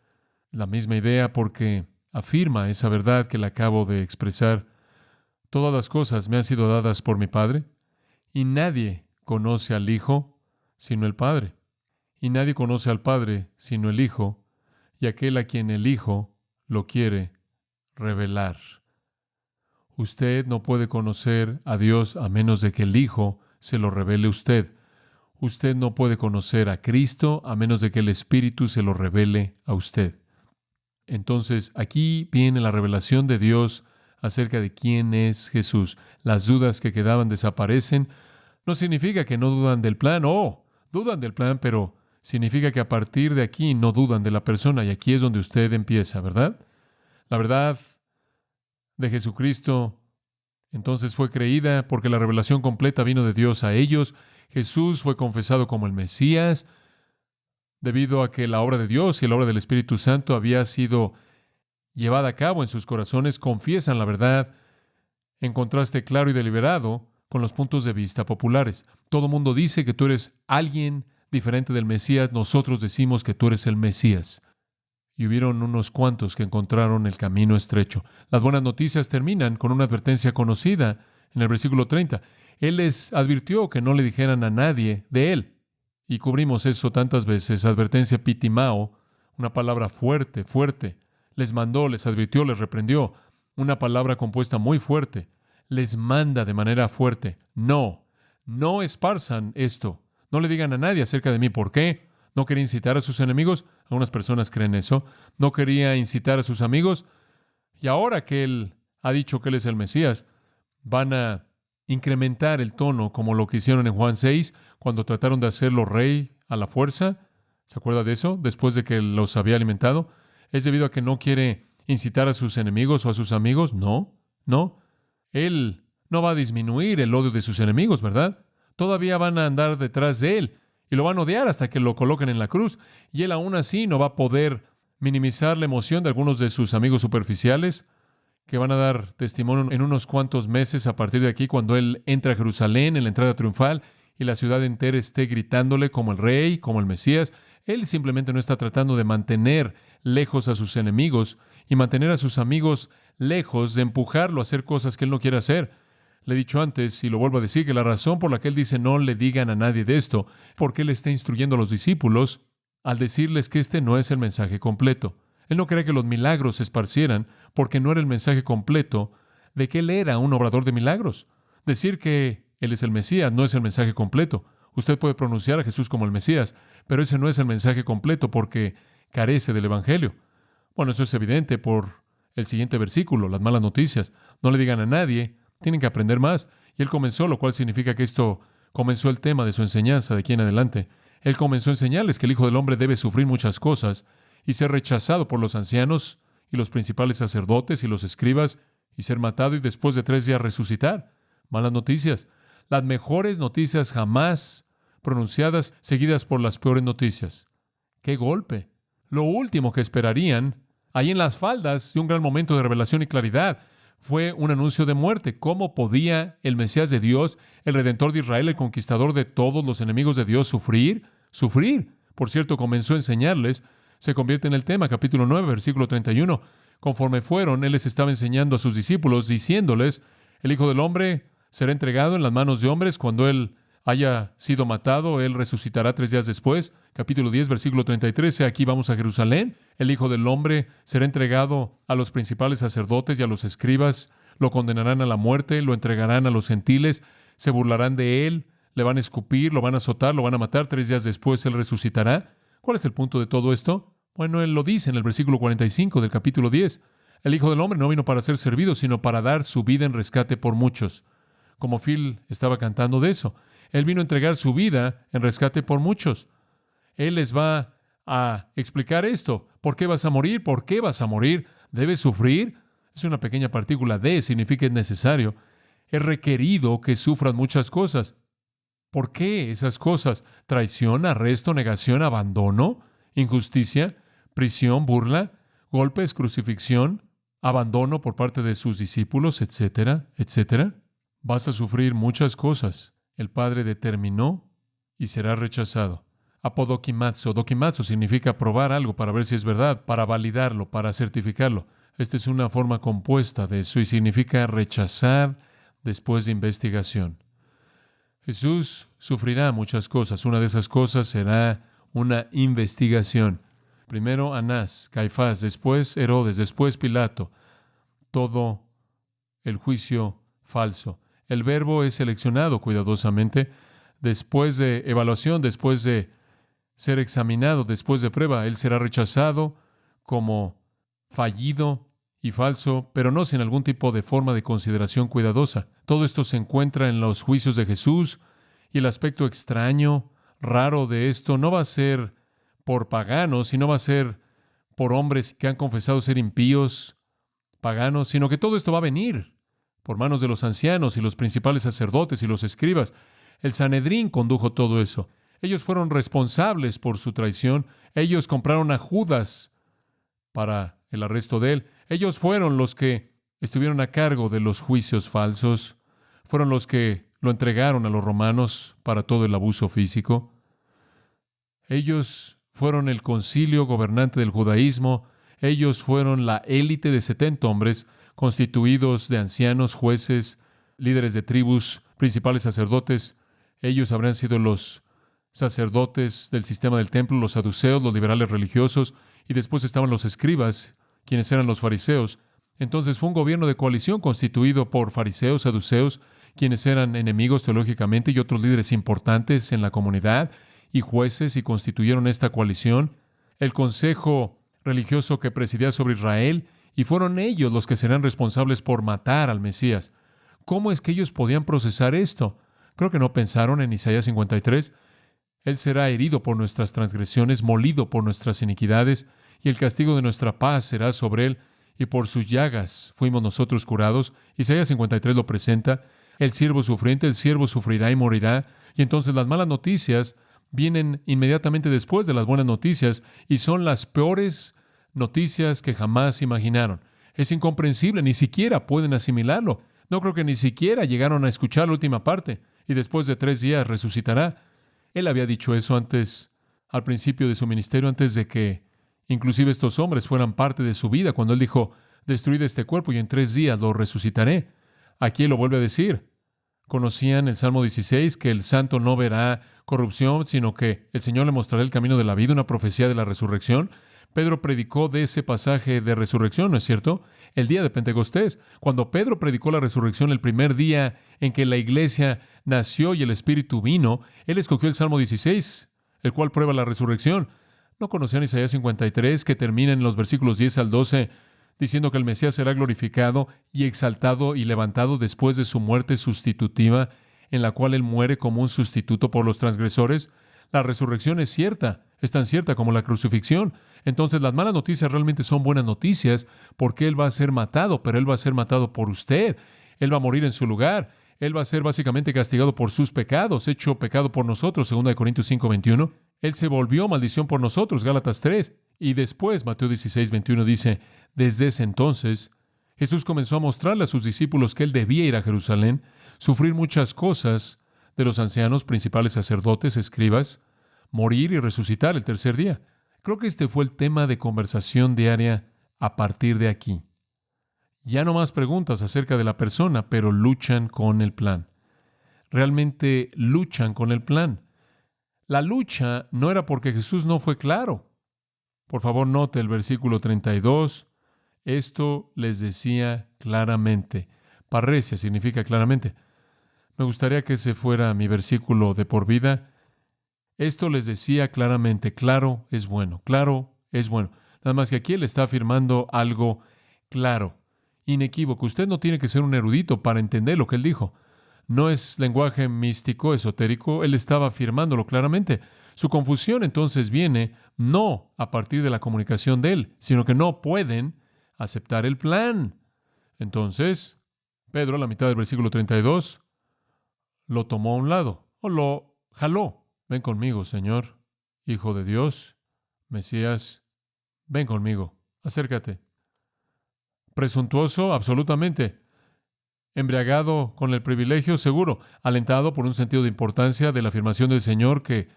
la misma idea, porque afirma esa verdad que le acabo de expresar. Todas las cosas me han sido dadas por mi Padre, y nadie conoce al Hijo sino el Padre. Y nadie conoce al Padre sino el Hijo, y aquel a quien el Hijo lo quiere revelar. Usted no puede conocer a Dios a menos de que el Hijo se lo revele a usted. Usted no puede conocer a Cristo a menos de que el Espíritu se lo revele a usted. Entonces, aquí viene la revelación de Dios acerca de quién es Jesús. Las dudas que quedaban desaparecen. No significa que no dudan del plan. Dudan del plan, pero significa que a partir de aquí no dudan de la persona. Y aquí es donde usted empieza, ¿verdad? La verdad de Jesucristo entonces fue creída porque la revelación completa vino de Dios a ellos. Jesús fue confesado como el Mesías debido a que la obra de Dios y la obra del Espíritu Santo había sido llevada a cabo en sus corazones. Confiesan la verdad en contraste claro y deliberado con los puntos de vista populares. Todo mundo dice que tú eres alguien diferente del Mesías. Nosotros decimos que tú eres el Mesías. y hubieron unos cuantos que encontraron el camino estrecho. Las buenas noticias terminan con una advertencia conocida en el versículo 30. Él les advirtió que no le dijeran a nadie de él. Y cubrimos eso tantas veces. Advertencia pitimao, una palabra fuerte, fuerte. Les mandó, les advirtió, les reprendió. Una palabra compuesta muy fuerte. Les manda de manera fuerte. No, no esparzan esto. No le digan a nadie acerca de mí. ¿Por qué? ¿No quería incitar a sus enemigos? Algunas personas creen eso. ¿No quería incitar a sus amigos? Y ahora que él ha dicho que él es el Mesías, van a incrementar el tono como lo que hicieron en Juan 6, cuando trataron de hacerlo rey a la fuerza. ¿Se acuerda de eso? Después de que los había alimentado. ¿Es debido a que no quiere incitar a sus enemigos o a sus amigos? No, no. Él no va a disminuir el odio de sus enemigos, ¿verdad? Todavía van a andar detrás de él y lo van a odiar hasta que lo coloquen en la cruz. Y él aún así no va a poder minimizar la emoción de algunos de sus amigos superficiales que van a dar testimonio en unos cuantos meses a partir de aquí, cuando él entra a Jerusalén en la entrada triunfal y la ciudad entera esté gritándole como el rey, como el Mesías. Él simplemente no está tratando de mantener lejos a sus enemigos y mantener a sus amigos lejos, de empujarlo a hacer cosas que él no quiere hacer. Le he dicho antes, y lo vuelvo a decir, que la razón por la que él dice no le digan a nadie de esto, porque él está instruyendo a los discípulos al decirles que este no es el mensaje completo. Él no quería que los milagros se esparcieran porque no era el mensaje completo de que él era un obrador de milagros. Decir que él es el Mesías no es el mensaje completo. Usted puede pronunciar a Jesús como el Mesías, pero ese no es el mensaje completo porque carece del Evangelio. Bueno, eso es evidente por el siguiente versículo, las malas noticias. No le digan a nadie, tienen que aprender más. Y él comenzó, lo cual significa que esto comenzó el tema de su enseñanza de aquí en adelante. Él comenzó a enseñarles que el Hijo del Hombre debe sufrir muchas cosas y ser rechazado por los ancianos y los principales sacerdotes y los escribas y ser matado y después de 3 días resucitar. Malas noticias. Las mejores noticias jamás pronunciadas, seguidas por las peores noticias. ¡Qué golpe! Lo último que esperarían, ahí en las faldas de un gran momento de revelación y claridad, fue un anuncio de muerte. ¿Cómo podía el Mesías de Dios, el Redentor de Israel, el conquistador de todos los enemigos de Dios, sufrir? Sufrir. Por cierto, comenzó a enseñarles. Se convierte en el tema, capítulo 9, versículo 31. Conforme fueron, él les estaba enseñando a sus discípulos, diciéndoles, el Hijo del Hombre será entregado en las manos de hombres. Cuando él haya sido matado, él resucitará 3 días después. Capítulo 10, versículo 33. Aquí vamos a Jerusalén. El Hijo del Hombre será entregado a los principales sacerdotes y a los escribas. Lo condenarán a la muerte, lo entregarán a los gentiles, se burlarán de él, le van a escupir, lo van a azotar, lo van a matar. 3 días después él resucitará. ¿Cuál es el punto de todo esto? Bueno, él lo dice en el versículo 45 del capítulo 10. El Hijo del Hombre no vino para ser servido, sino para dar su vida en rescate por muchos. Como Phil estaba cantando de eso. Él vino a entregar su vida en rescate por muchos. Él les va a explicar esto. ¿Por qué vas a morir? ¿Por qué vas a morir? ¿Debes sufrir? Es una pequeña partícula de, significa es necesario. Es requerido que sufran muchas cosas. ¿Por qué esas cosas? Traición, arresto, negación, abandono, injusticia, prisión, burla, golpes, crucifixión, abandono por parte de sus discípulos, etcétera, etcétera. Vas a sufrir muchas cosas. El Padre determinó y será rechazado. Apodokimazo. Dokimazo significa probar algo para ver si es verdad, para validarlo, para certificarlo. Esta es una forma compuesta de eso y significa rechazar después de investigación. Jesús sufrirá muchas cosas. Una de esas cosas será una investigación. Primero Anás, Caifás, después Herodes, después Pilato. Todo el juicio falso. El verbo es seleccionado cuidadosamente. Después de evaluación, después de ser examinado, después de prueba, él será rechazado como fallido y falso, pero no sin algún tipo de forma de consideración cuidadosa. Todo esto se encuentra en los juicios de Jesús y el aspecto extraño, raro de esto no va a ser por paganos, sino va a ser por hombres que han confesado ser impíos, paganos, sino que todo esto va a venir por manos de los ancianos y los principales sacerdotes y los escribas. El Sanedrín condujo todo eso. Ellos fueron responsables por su traición. Ellos compraron a Judas para el arresto de él. Ellos fueron los que estuvieron a cargo de los juicios falsos. Fueron los que lo entregaron a los romanos para todo el abuso físico. Ellos fueron el concilio gobernante del judaísmo. Ellos fueron la élite de 70 hombres, constituidos de ancianos, jueces, líderes de tribus, principales sacerdotes. Ellos habrían sido los sacerdotes del sistema del templo, los saduceos, los liberales religiosos, y después estaban los escribas, quienes eran los fariseos. Entonces fue un gobierno de coalición constituido por fariseos, saduceos, quienes eran enemigos teológicamente, y otros líderes importantes en la comunidad, y jueces, y constituyeron esta coalición, el consejo religioso que presidía sobre Israel, y fueron ellos los que serán responsables por matar al Mesías. ¿Cómo es que ellos podían procesar esto? Creo que no pensaron en Isaías 53. Él será herido por nuestras transgresiones, molido por nuestras iniquidades, y el castigo de nuestra paz será sobre él, y por sus llagas fuimos nosotros curados. Isaías 53 lo presenta. El siervo sufriente, el siervo sufrirá y morirá. Y entonces las malas noticias vienen inmediatamente después de las buenas noticias, y son las peores noticias que jamás imaginaron. Es incomprensible, ni siquiera pueden asimilarlo. No creo que ni siquiera llegaron a escuchar la última parte. Y después de 3 días resucitará. Él había dicho eso antes, al principio de su ministerio, antes de que inclusive estos hombres fueran parte de su vida, cuando él dijo, destruid este cuerpo y en 3 días lo resucitaré. Aquí él lo vuelve a decir. Conocían el Salmo 16, que el santo no verá corrupción, sino que el Señor le mostrará el camino de la vida, una profecía de la resurrección. Pedro predicó de ese pasaje de resurrección, ¿no es cierto? El día de Pentecostés. Cuando Pedro predicó la resurrección, el primer día en que la iglesia nació y el Espíritu vino, él escogió el Salmo 16, el cual prueba la resurrección. ¿No conocían Isaías 53, que termina en los versículos 10 al 12, diciendo que el Mesías será glorificado y exaltado y levantado después de su muerte sustitutiva, en la cual él muere como un sustituto por los transgresores? La resurrección es cierta, es tan cierta como la crucifixión. Entonces las malas noticias realmente son buenas noticias, porque él va a ser matado, pero él va a ser matado por usted. Él va a morir en su lugar. Él va a ser básicamente castigado por sus pecados, hecho pecado por nosotros, 2 Corintios 5:21. Él se volvió maldición por nosotros, Gálatas 3. Y después, Mateo 16:21 dice, desde ese entonces, Jesús comenzó a mostrarle a sus discípulos que él debía ir a Jerusalén, sufrir muchas cosas de los ancianos, principales sacerdotes, escribas, morir y resucitar el tercer día. Creo que este fue el tema de conversación diaria a partir de aquí. Ya no más preguntas acerca de la persona, pero luchan con el plan. Realmente luchan con el plan. La lucha no era porque Jesús no fue claro. Por favor, note el versículo 32. Esto les decía claramente. Parresia significa claramente. Me gustaría que ese fuera mi versículo de por vida. Esto les decía claramente. Claro es bueno. Claro es bueno. Nada más que aquí él está afirmando algo claro, inequívoco. Usted no tiene que ser un erudito para entender lo que él dijo. No es lenguaje místico, esotérico. Él estaba afirmándolo claramente. Su confusión entonces viene no a partir de la comunicación de él, sino que no pueden aceptar el plan. Entonces, Pedro, a la mitad del versículo 32, lo tomó a un lado o lo jaló. Ven conmigo, Señor, Hijo de Dios, Mesías, ven conmigo, acércate. Presuntuoso, absolutamente. Embriagado con el privilegio, seguro. Alentado por un sentido de importancia de la afirmación del Señor que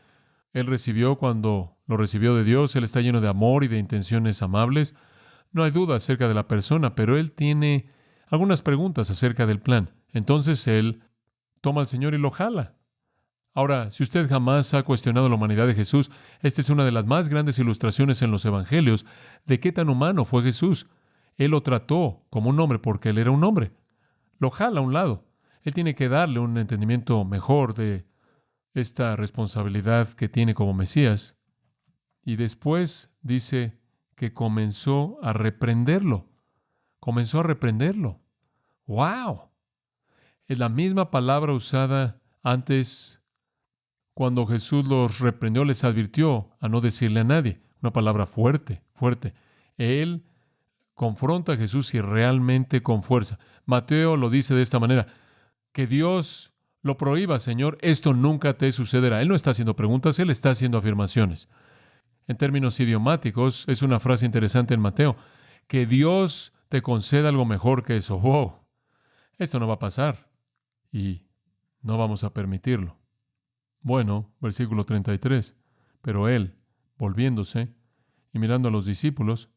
él recibió cuando lo recibió de Dios. Él está lleno de amor y de intenciones amables. No hay duda acerca de la persona, pero él tiene algunas preguntas acerca del plan. Entonces él toma al Señor y lo jala. Ahora, si usted jamás ha cuestionado la humanidad de Jesús, esta es una de las más grandes ilustraciones en los evangelios de qué tan humano fue Jesús. Él lo trató como un hombre porque él era un hombre. Lo jala a un lado. Él tiene que darle un entendimiento mejor de esta responsabilidad que tiene como Mesías. Y después dice que comenzó a reprenderlo. Comenzó a reprenderlo. ¡Wow! Es la misma palabra usada antes cuando Jesús los reprendió, les advirtió a no decirle a nadie. Una palabra fuerte, fuerte. Él confronta a Jesús y realmente con fuerza. Mateo lo dice de esta manera: que Dios lo prohíba, Señor, esto nunca te sucederá. Él no está haciendo preguntas, él está haciendo afirmaciones. En términos idiomáticos, es una frase interesante en Mateo: que Dios te conceda algo mejor que eso. ¡Wow! Esto no va a pasar y no vamos a permitirlo. Bueno, versículo 33. Pero él, volviéndose y mirando a los discípulos,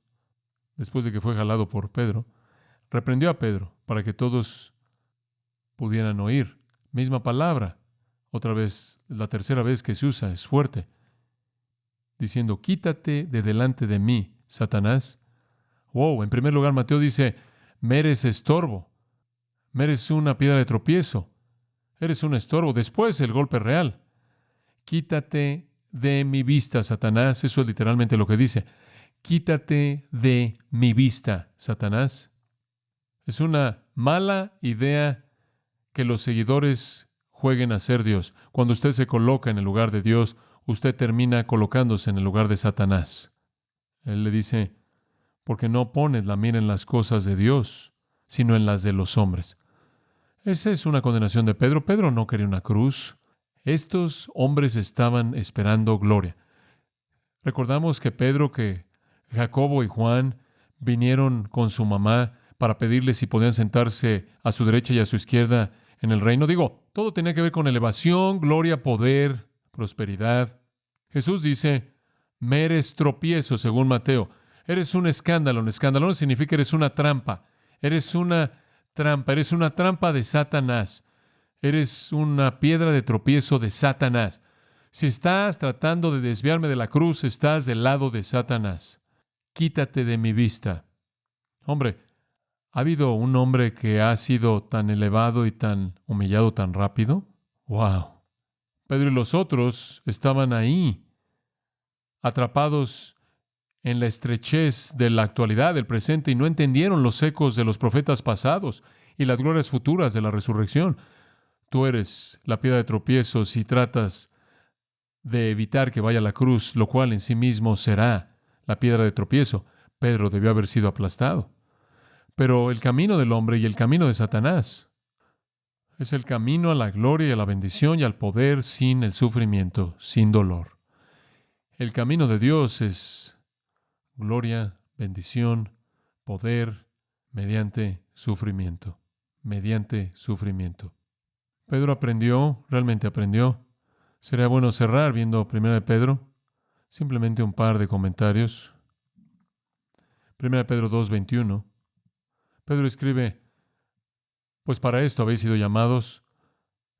después de que fue jalado por Pedro, reprendió a Pedro para que todos pudieran oír. Misma palabra. Otra vez, la tercera vez que se usa, es fuerte. Diciendo, quítate de delante de mí, Satanás. Wow, en primer lugar, Mateo dice, me eres estorbo. Me eres una piedra de tropiezo. Eres un estorbo. Después, el golpe real. Quítate de mi vista, Satanás. Eso es literalmente lo que dice. Quítate de mi vista, Satanás. Es una mala idea que los seguidores jueguen a ser Dios. Cuando usted se coloca en el lugar de Dios, usted termina colocándose en el lugar de Satanás. Él le dice, porque no pones la mira en las cosas de Dios, sino en las de los hombres. Esa es una condenación de Pedro. Pedro no quería una cruz. Estos hombres estaban esperando gloria. Recordamos que Pedro, que Jacobo y Juan vinieron con su mamá para pedirle si podían sentarse a su derecha y a su izquierda en el reino. Todo tenía que ver con elevación, gloria, poder, prosperidad. Jesús dice, me eres tropiezo, según Mateo. Eres un escándalo. Un escándalo no significa eres una trampa. Eres una trampa de Satanás. Eres una piedra de tropiezo de Satanás. Si estás tratando de desviarme de la cruz, estás del lado de Satanás. Quítate de mi vista. Hombre, ¿ha habido un hombre que ha sido tan elevado y tan humillado tan rápido? ¡Wow! Pedro y los otros estaban ahí, atrapados en la estrechez de la actualidad, del presente, y no entendieron los ecos de los profetas pasados y las glorias futuras de la resurrección. Tú eres la piedra de tropiezo si tratas de evitar que vaya a la cruz, lo cual en sí mismo será la piedra de tropiezo. Pedro debió haber sido aplastado. Pero el camino del hombre y el camino de Satanás es el camino a la gloria y a la bendición y al poder sin el sufrimiento, sin dolor. El camino de Dios es gloria, bendición, poder, mediante sufrimiento. Mediante sufrimiento. Pedro aprendió, realmente aprendió. Sería bueno cerrar viendo 1 de Pedro. Simplemente un par de comentarios. 1 de Pedro 2:21. Pedro escribe, pues para esto habéis sido llamados,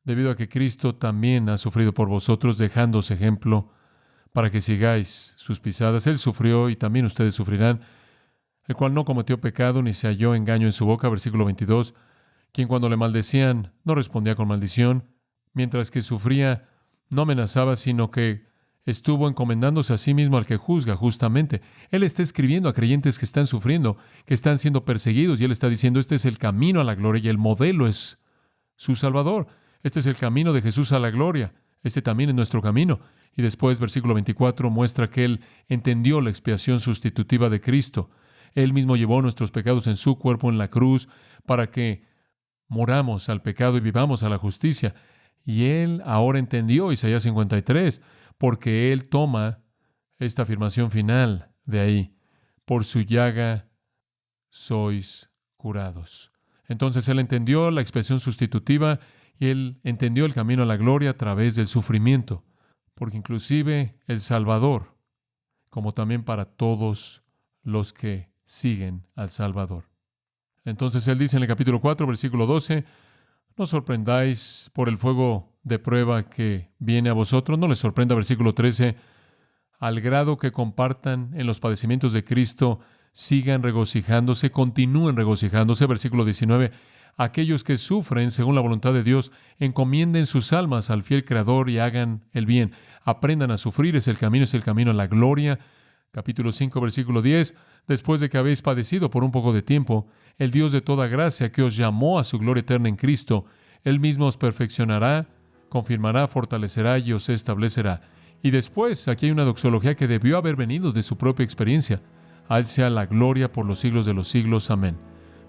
debido a que Cristo también ha sufrido por vosotros, dejándoos ejemplo para que sigáis sus pisadas. Él sufrió y también ustedes sufrirán, el cual no cometió pecado ni se halló engaño en su boca, versículo 22, quien cuando le maldecían no respondía con maldición, mientras que sufría no amenazaba, sino que estuvo encomendándose a sí mismo al que juzga justamente. Él está escribiendo a creyentes que están sufriendo, que están siendo perseguidos, y él está diciendo, este es el camino a la gloria y el modelo es su Salvador. Este es el camino de Jesús a la gloria. Este también es nuestro camino. Y después, versículo 24, muestra que él entendió la expiación sustitutiva de Cristo. Él mismo llevó nuestros pecados en su cuerpo en la cruz para que moramos al pecado y vivamos a la justicia. Y él ahora entendió Isaías 53, porque él toma esta afirmación final de ahí. Por su llaga sois curados. Entonces él entendió la expiación sustitutiva y él entendió el camino a la gloria a través del sufrimiento. Porque inclusive el Salvador, como también para todos los que siguen al Salvador. Entonces él dice en el capítulo 4, versículo 12, no os sorprendáis por el fuego de prueba que viene a vosotros. No les sorprenda, versículo 13, al grado que compartan en los padecimientos de Cristo, sigan regocijándose, continúen regocijándose. Versículo 19, aquellos que sufren según la voluntad de Dios, encomienden sus almas al fiel Creador y hagan el bien. Aprendan a sufrir, es el camino a la gloria. Capítulo 5, versículo 10, después de que habéis padecido por un poco de tiempo, el Dios de toda gracia que os llamó a su gloria eterna en Cristo, Él mismo os perfeccionará, confirmará, fortalecerá y os establecerá. Y después, aquí hay una doxología que debió haber venido de su propia experiencia. A Él sea la gloria por los siglos de los siglos. Amén.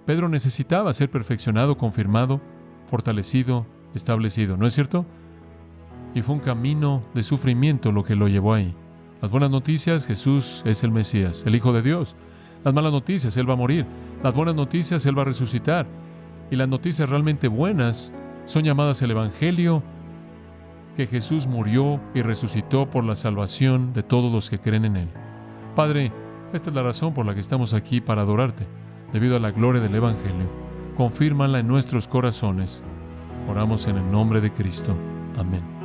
Pedro necesitaba ser perfeccionado, confirmado, fortalecido, establecido, ¿no es cierto? Y fue un camino de sufrimiento lo que lo llevó ahí. Las buenas noticias, Jesús es el Mesías, el Hijo de Dios. Las malas noticias, Él va a morir. Las buenas noticias, Él va a resucitar. Y las noticias realmente buenas son llamadas el Evangelio que Jesús murió y resucitó por la salvación de todos los que creen en Él. Padre, esta es la razón por la que estamos aquí, para adorarte, debido a la gloria del Evangelio. Confírmala en nuestros corazones. Oramos en el nombre de Cristo. Amén.